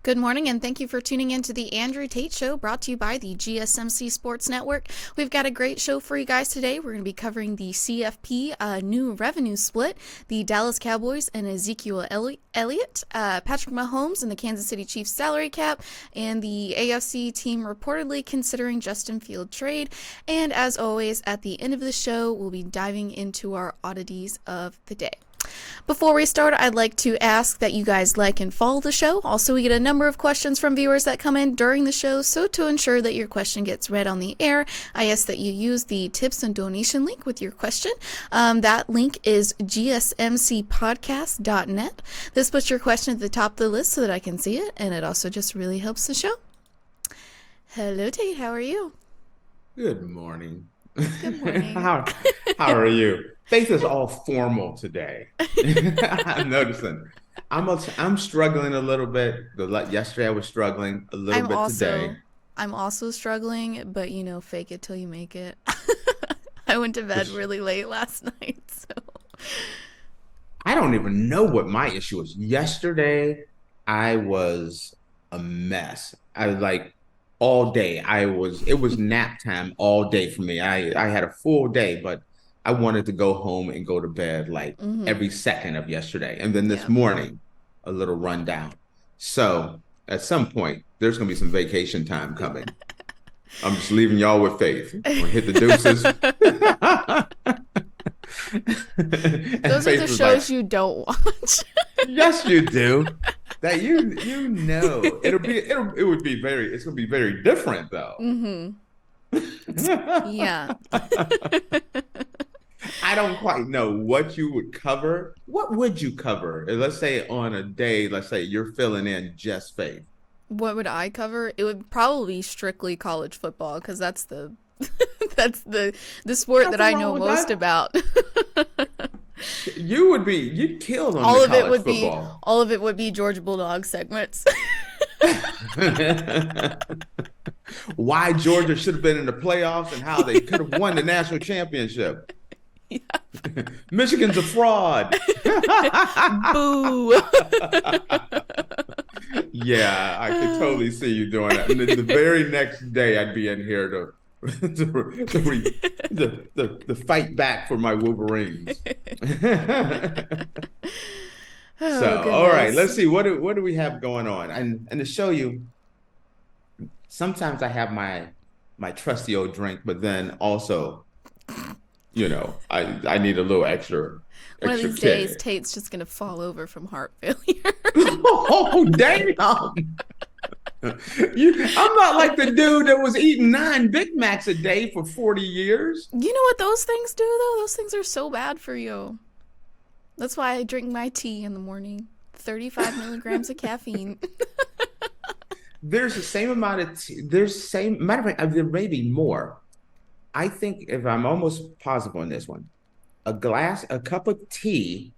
Good morning, and thank you for tuning in to the Andrew Tate Show, brought to you by the GSMC Sports Network. We've got a great show for you guys today. We're going to be covering the CFP new revenue split, the Dallas Cowboys and Ezekiel Elliott, Patrick Mahomes and the Kansas City Chiefs salary cap, and the AFC team reportedly considering Justin Field trade. And as always, at the end of the show, we'll be diving into our oddities of the day. Before we start, I'd like to ask that you guys like and follow the show. Also, we get a number of questions from viewers that come in during the show, so to ensure that your question gets read on the air, I ask that you use the tips and donation link with your question. That link is GSMCPodcast.net. This puts your question at the top of the list so that I can see it, and it also just really helps the show. Hello, Tate. How are you? Good morning. Good morning. How are you? Faith is all formal today. I'm noticing. I'm struggling a little bit. Yesterday I was struggling a little bit today. I'm also struggling, but fake it till you make it. I went to bed really late last night, so. I don't even know what my issue was. Yesterday I was a mess. All day. It was nap time all day for me. I had a full day, but I wanted to go home and go to bed every second of yesterday. And then this morning, a little rundown. So at some point, there's going to be some vacation time coming. I'm just leaving y'all with Faith. I'm going to hit the deuces. Those are the shows you don't watch. Yes, you do. That it would be it's going to be very different though. Mm-hmm. Yeah. I don't quite know what you would cover. What would you cover? Let's say on a day, let's say you're filling in just Faith. What would I cover? It would probably be strictly college football, because that's the the sport that I know most about. You'd kill on all of it would football. All of it would be Georgia Bulldog segments. Why Georgia should have been in the playoffs and how they could have won the national championship. Yeah. Michigan's a fraud. Boo. Yeah, I could totally see you doing that. And then the very next day, I'd be in here to fight back for my Wolverines. All right, let's see what do we have going on, and to show you. Sometimes I have my trusty old drink, but then also, I need a little extra. One of these days, Tate's just gonna fall over from heart failure. Oh damn! I'm not like the dude that was eating 9 Big Macs a day for 40 years. You know what those things do, though? Those things are so bad for you. That's why I drink my tea in the morning. 35 milligrams of caffeine. There's the same amount of tea. Matter of fact, there may be more. I think, if I'm almost positive on this one, a cup of tea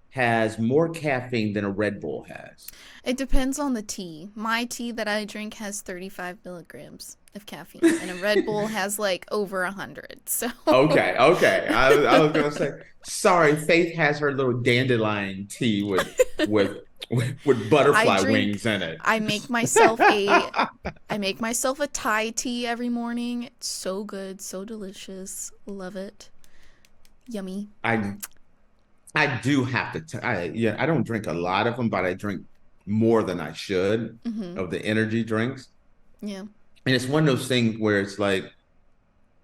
has more caffeine than a Red Bull has. It depends on the tea. My tea that I drink has 35 milligrams of caffeine, and a Red Bull has over 100. So okay. I was gonna say, sorry, Faith has her little dandelion tea with butterfly wings in it. I make myself a Thai tea every morning. It's so good, so delicious. Love it. Yummy. I do have to. I don't drink a lot of them, but I drink more than I should of the energy drinks. Yeah. And it's one of those things where it's like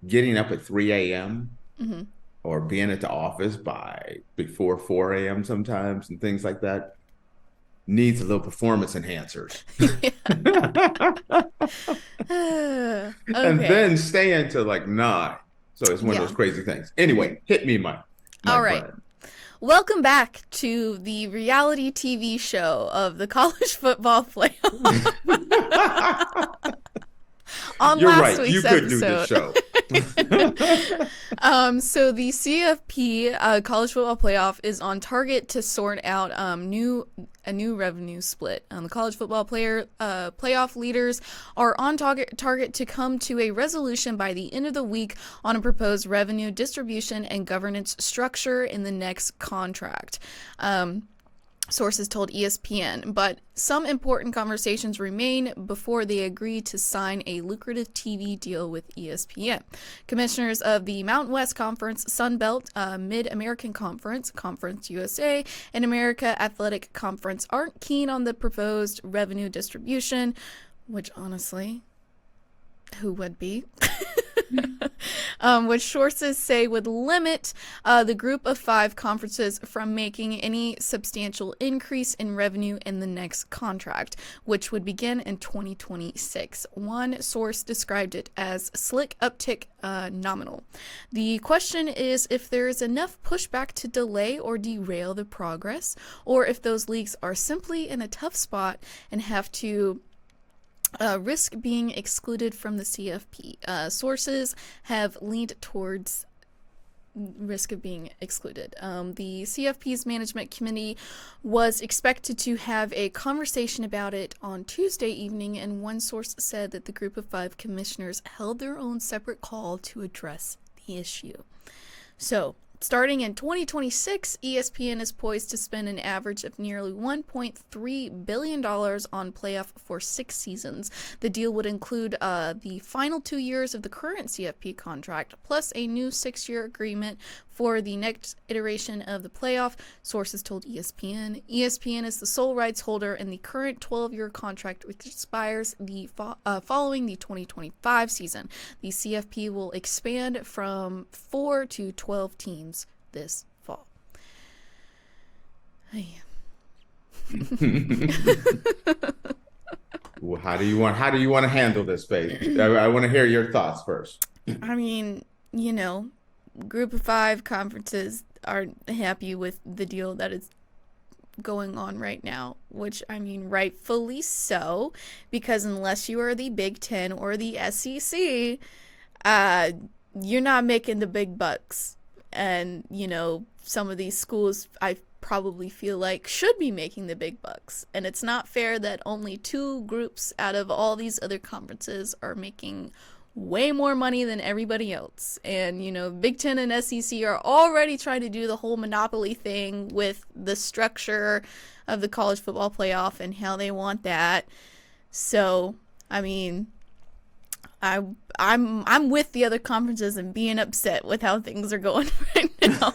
getting up at 3 a.m. Or being at the office before 4 a.m. sometimes and things like that needs a little performance enhancers. Okay. And then staying to 9. So it's one of those crazy things. Anyway, hit me, my all right. friend. Welcome back to the reality TV show of the college football playoff. On You're last right. week's You could episode. do this show. So the CFP college football playoff is on target to sort out a new revenue split. The college football playoff leaders are on target to come to a resolution by the end of the week on a proposed revenue distribution and governance structure in the next contract. sources told ESPN, but some important conversations remain before they agree to sign a lucrative TV deal with ESPN. Commissioners of the Mountain West Conference, Sun Belt, Mid-American Conference, Conference USA, and America Athletic Conference aren't keen on the proposed revenue distribution, which honestly, who would be? Which sources say would limit the group of 5 conferences from making any substantial increase in revenue in the next contract, which would begin in 2026. One source described it as slick uptick, nominal. The question is if there is enough pushback to delay or derail the progress, or if those leagues are simply in a tough spot and have to risk being excluded from the CFP. Sources have leaned towards risk of being excluded. The CFP's management committee was expected to have a conversation about it on Tuesday evening, and one source said that the group of 5 commissioners held their own separate call to address the issue. So, starting in 2026, ESPN is poised to spend an average of nearly $1.3 billion on playoff for 6 seasons. The deal would include the final 2 years of the current CFP contract, plus a new 6-year agreement for the next iteration of the playoff, sources told ESPN. ESPN is the sole rights holder in the current 12-year contract, which expires following the 2025 season. The CFP will expand from 4 to 12 teams this fall. Well, how do you want to handle this, babe? I want to hear your thoughts first. I mean, group of 5 conferences aren't happy with the deal that is going on right now, which I mean rightfully so, because unless you are the Big Ten or the SEC, you're not making the big bucks. And some of these schools I probably feel like should be making the big bucks, and it's not fair that only 2 groups out of all these other conferences are making way more money than everybody else. And Big Ten and SEC are already trying to do the whole monopoly thing with the structure of the college football playoff and how they want that. So I mean, I'm with the other conferences and being upset with how things are going right now.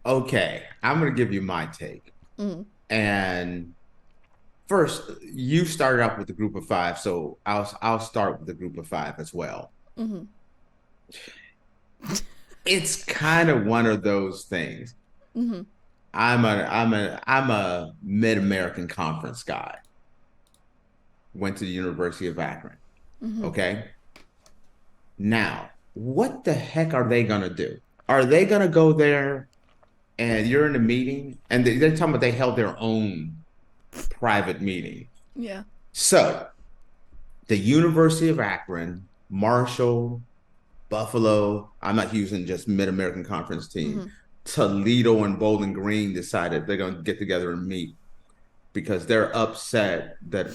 Okay, I'm going to give you my take. And first, you started out with the group of 5, so I'll start with the group of 5 as well. Mm-hmm. It's kind of one of those things. Mm-hmm. I'm a Mid-American Conference guy. Went to the University of Akron. Mm-hmm. Okay. Now, what the heck are they gonna do? Are they gonna go there and you're in a meeting and they're talking about they held their own private meeting? Yeah. So the University of Akron, Marshall, Buffalo, I'm not using just Mid-American Conference team, Mm-hmm. Toledo and Bowling Green decided they're going to get together and meet because they're upset that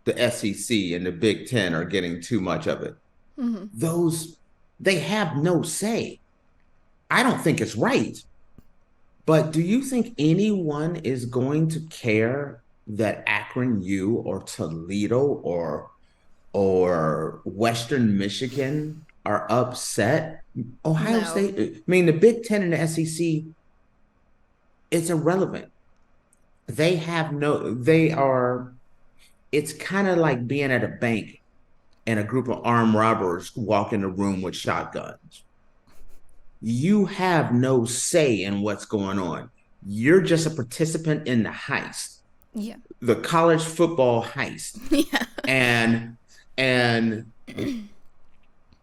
the SEC and the Big Ten are getting too much of it. Mm-hmm. They have no say. I don't think it's right. But do you think anyone is going to care that Akron U or Toledo or Western Michigan are upset? Ohio State, I mean, the Big Ten and the SEC, it's irrelevant. It's kind of like being at a bank and a group of armed robbers walk in the room with shotguns. You have no say in what's going on. You're just a participant in the heist. Yeah. The college football heist. Yeah. And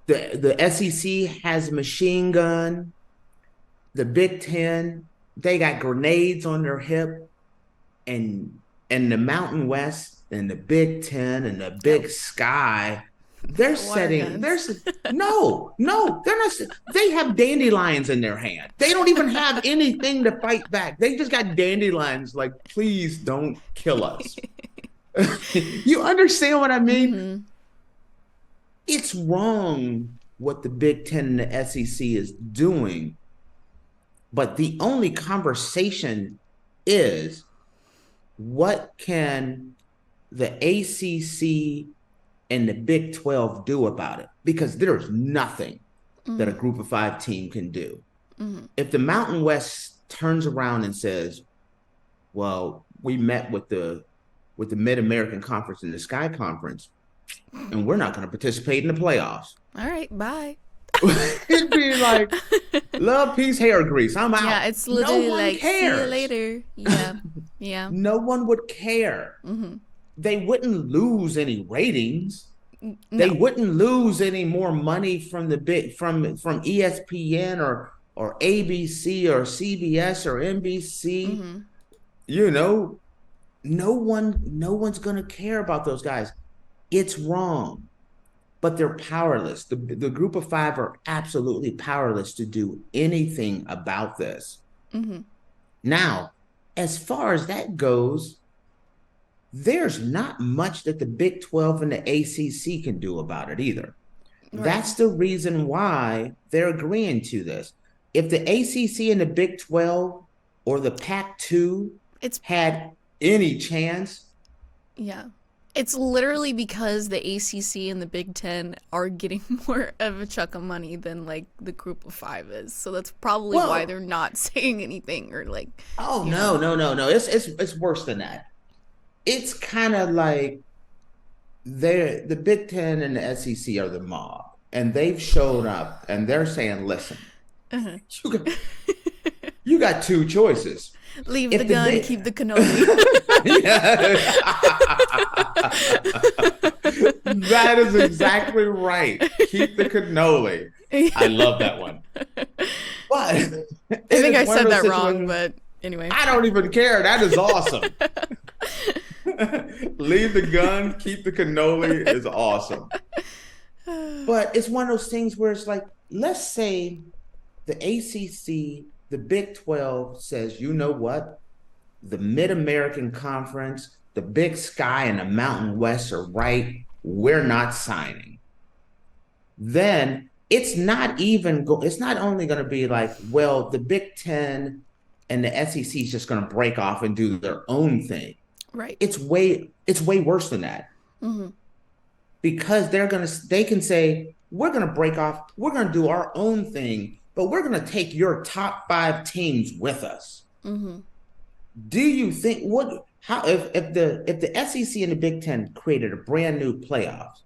the SEC has a machine gun. The Big Ten, they got grenades on their hip. And the Mountain West and the Big Ten and the Big Sky, they're setting. No, they're not. They have dandelions in their hand. They don't even have anything to fight back. They just got dandelions. Like, please don't kill us. You understand what I mean? Mm-hmm. It's wrong what the Big Ten and the SEC is doing, But the only conversation is, what can the ACC and the Big 12 do about it? Because there's nothing that a group of 5 team can do. If the Mountain West turns around and says, well, we met with the Mid-American Conference and the Sky Conference, and we're not going to participate in the playoffs. All right, bye. It'd be like, love, peace, hair grease. I'm out. Yeah, it's literally like, cares. see you later. Yeah, yeah. No one would care. They wouldn't lose any ratings. No. They wouldn't lose any more money from from ESPN or ABC or CBS or NBC. You know, no one's gonna care about those guys. It's wrong, but they're powerless. The group of 5 are absolutely powerless to do anything about this. Now, as far as that goes, there's not much that the Big 12 and the ACC can do about it either. Right. That's the reason why they're agreeing to this. If the ACC and the Big 12 or the Pac-2 had any chance. Yeah. It's literally because the ACC and the Big 10 are getting more of a chunk of money than like the group of 5 is. So that's probably why they're not saying anything or like. Oh, no. It's worse than that. It's kind of like the Big 10 and the SEC are the mob, and they've showed up and they're saying, listen, you got 2 choices. Leave the gun, keep the cannoli. That is exactly right. Keep the cannoli. I love that one. But I think I said that wrong, but anyway. I don't even care. That is awesome. Leave the gun, keep the cannoli is awesome. But it's one of those things where it's like, let's say the ACC, the Big 12 says, you know what? The Mid-American Conference, the Big Sky and the Mountain West are right. We're not signing. Then it's not only going to be like, well, the Big 10 and the SEC is just going to break off and do their own thing. Right. It's way worse than that. Because they can say, we're going to break off, we're going to do our own thing, but we're going to take your top 5 teams with us. Do you think if the SEC and the Big 10 created a brand new playoffs,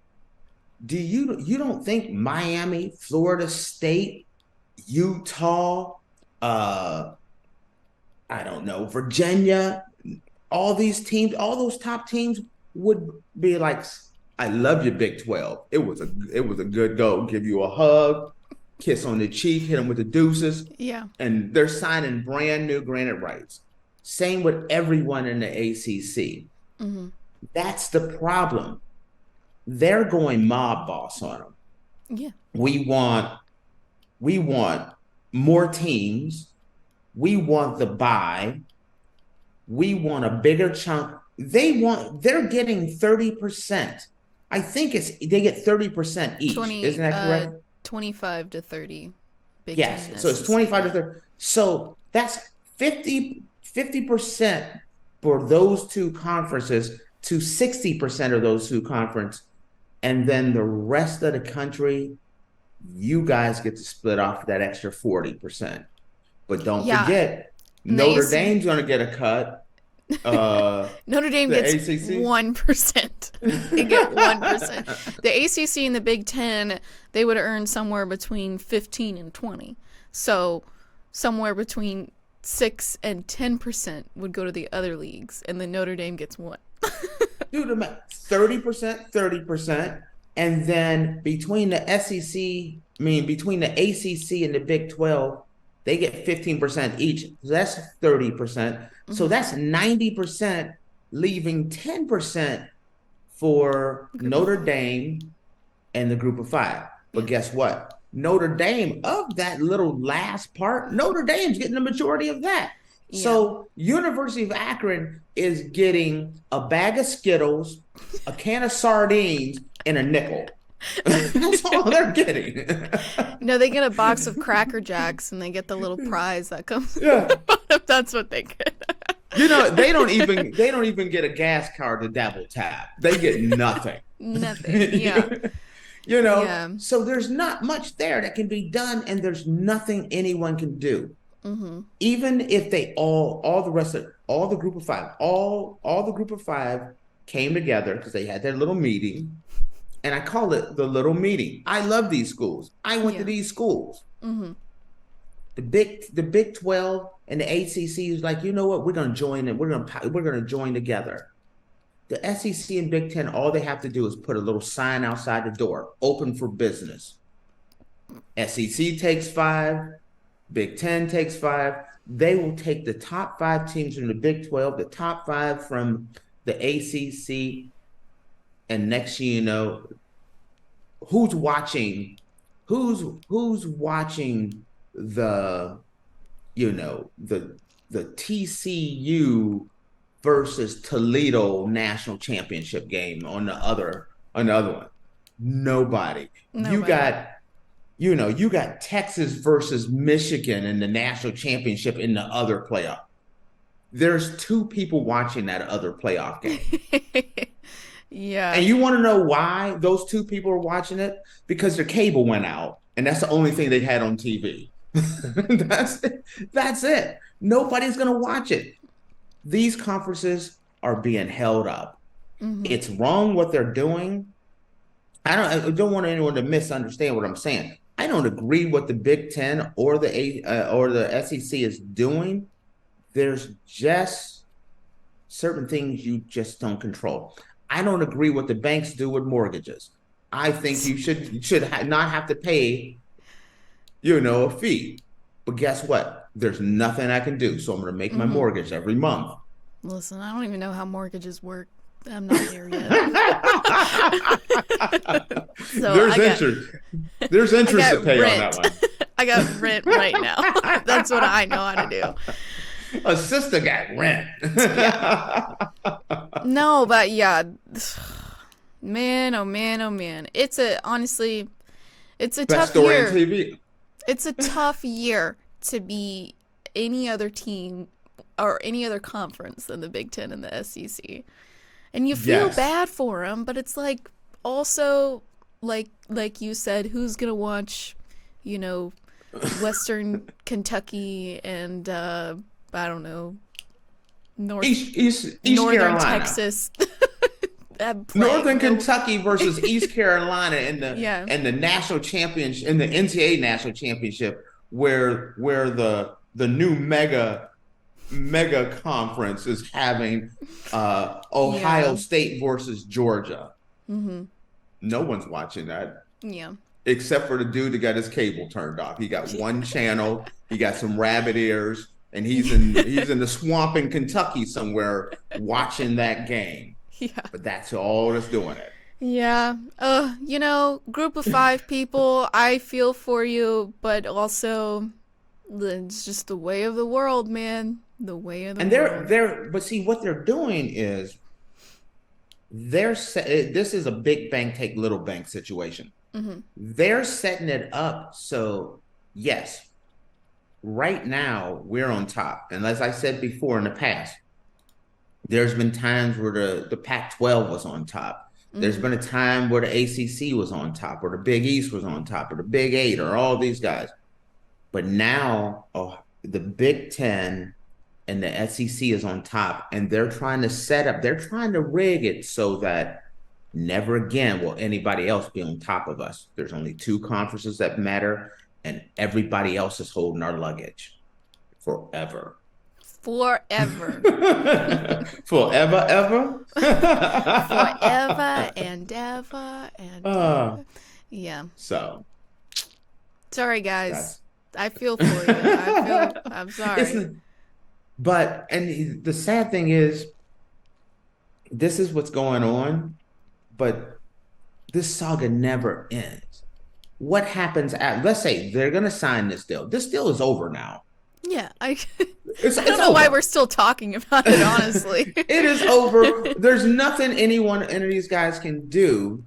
you don't think Miami, Florida State, Utah, I don't know, Virginia, all these teams, all those top teams would be like, I love you, Big 12. It was a good go. Give you a hug, kiss on the cheek, hit them with the deuces. Yeah. And they're signing brand new granite rights. Same with everyone in the ACC. That's the problem. They're going mob boss on them. Yeah. We want more teams. We want the bye. We want a bigger chunk. They're getting 30%. I think they get 30% each. Isn't that correct? 25 to 30. Yes. So it's 25 to 30. So that's 50% for those 2 conferences to 60% of those 2 conferences. And then the rest of the country, you guys get to split off that extra 40%. But don't forget, Notre Dame's going to get a cut. Notre Dame gets ACC? 1%. They get 1%. The ACC and the Big 10, they would earn somewhere between 15 and 20. So somewhere between 6 and 10% would go to the other leagues, and then Notre Dame gets 1. Do the math. 30%, and then between the between the ACC and the Big 12, they get 15% each. So that's 30%. So that's 90%, leaving 10% for Notre Dame and the group of 5. But guess what? Notre Dame, of that little last part, Notre Dame's getting the majority of that. Yeah. So University of Akron is getting a bag of Skittles, a can of sardines, and a nickel. That's all they're getting. No, they get a box of Cracker Jacks and they get the little prize that comes. Yeah. That's what they get. They don't even get a gas card to double tap. They get nothing. Nothing. Yeah. Yeah. So there's not much there that can be done, and there's nothing anyone can do. Mm-hmm. Even if they all the rest of all the group of five, all the group of five came together because they had their little meeting, and I call it the little meeting. I love these schools. I went to these schools. Mm-hmm. The Big 12 and the ACC is like, you know what? We're going to join it. We're going to join together. The SEC and Big 10, all they have to do is put a little sign outside the door, open for business. SEC takes 5, Big 10 takes 5. They will take the top 5 teams from the Big 12, the top 5 from the ACC, and next thing you know, who's watching the TCU versus Toledo national championship game on the other one? Nobody. You got Texas versus Michigan in the national championship in the other playoff. There's 2 people watching that other playoff game. Yeah. And you want to know why those 2 people are watching it? Because their cable went out, and that's the only thing they had on TV. That's it. Nobody's going to watch it. These conferences are being held up. Mm-hmm. It's wrong what they're doing. I don't want anyone to misunderstand what I'm saying. I don't agree what the Big 10 or the SEC is doing. There's just certain things you just don't control. I don't agree what the banks do with mortgages. I think you should not have to pay, a fee. But guess what? There's nothing I can do. So I'm going to make my mortgage every month. Listen, I don't even know how mortgages work. I'm not there yet. So there's interest to pay on that one. I got rent right now. That's what I know how to do. A sister got rent. Yeah. No, but yeah, man, oh man, oh man. Honestly, it's a Best tough story year. on TV. It's a tough year to be any other team or any other conference than the Big 10 and the SEC. And you feel bad for them, but it's like also like you said, who's going to watch, Western Kentucky and I don't know, East Northern Carolina. Texas. Northern Kentucky versus East Carolina in the national championship, in the NCAA national championship, where the new mega conference is having Ohio State versus Georgia. Mm-hmm. No one's watching that. Yeah. Except for the dude that got his cable turned off. He got one channel. He got some rabbit ears, and he's in the swamp in Kentucky somewhere watching that game. Yeah. But that's all that's doing it. Yeah. Group of 5 people, I feel for you, but also it's just the way of the world, man. The way of the world. But see, what they're doing is this is a big bank take little bank situation. Mm-hmm. They're setting it up so, yes, right now we're on top. And as I said before in the past, there's been times where the Pac-12 was on top. Mm-hmm. There's been a time where the ACC was on top, or the Big East was on top, or the Big 8, or all these guys. But now the Big 10 and the SEC is on top, and they're trying to rig it so that never again will anybody else be on top of us. There's only 2 conferences that matter, and everybody else is holding our luggage forever. Forever. Forever, ever? Forever and ever and ever. Yeah. So. Sorry, guys. I feel for you. I'm sorry. And the sad thing is, this is what's going on, but this saga never ends. What happens let's say they're going to sign this deal. This deal is over now. Yeah, I don't know why we're still talking about it, honestly. It is over. There's nothing any of these guys can do,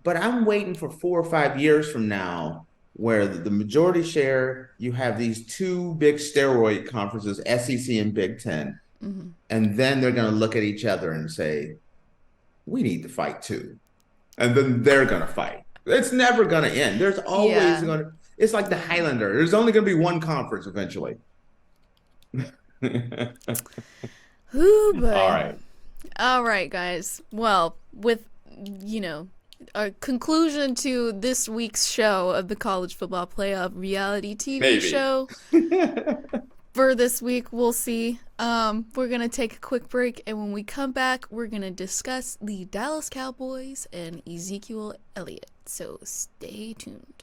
but I'm waiting for 4 or 5 years from now where the majority share, you have these two big steroid conferences, SEC and Big Ten, and then they're going to look at each other and say, we need to fight too. And then they're going to fight. It's never going to end. There's always Yeah. going to, it's like the Highlander. There's only going to be one conference eventually. Ooh, boy. All right. All right, guys. Well, with, a conclusion to this week's show of the College Football Playoff reality TV show. For this week, we'll see. We're going to take a quick break, and when we come back, we're going to discuss the Dallas Cowboys and Ezekiel Elliott. So stay tuned.